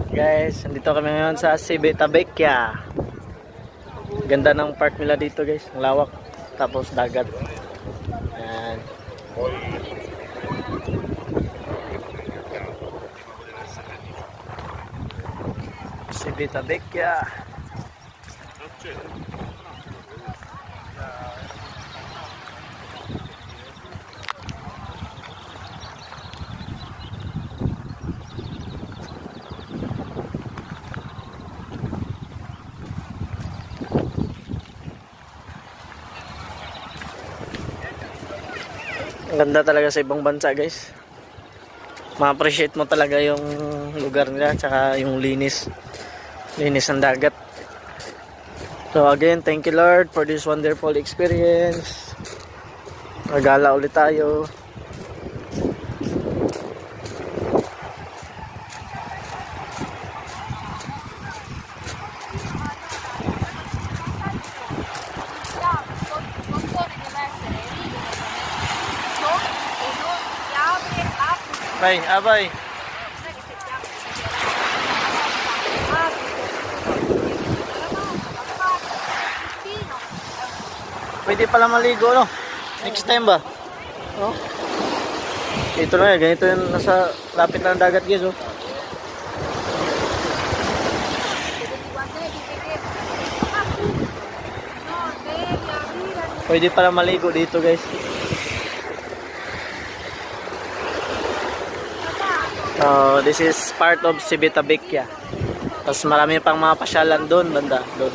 Guys, nandito kami ngayon sa Civitavecchia. Ganda ng park nila dito guys, ang lawak. Tapos dagat. Ayan. Civitavecchia. Ang ganda talaga sa ibang bansa guys. Ma-appreciate mo talaga yung lugar nila tsaka yung linis ng dagat. So again, thank you Lord for this wonderful experience. Magala ulit tayo. Bay, abay. Pwede pala maligo, no? Next time ba? No? Ito na, ganito yung nasa lapit na ng dagat, guys, oh. Pwede pala maligo dito, guys. This is part of Civitavecchia. Tapos marami pang mga pasyalan doon, banda, doon.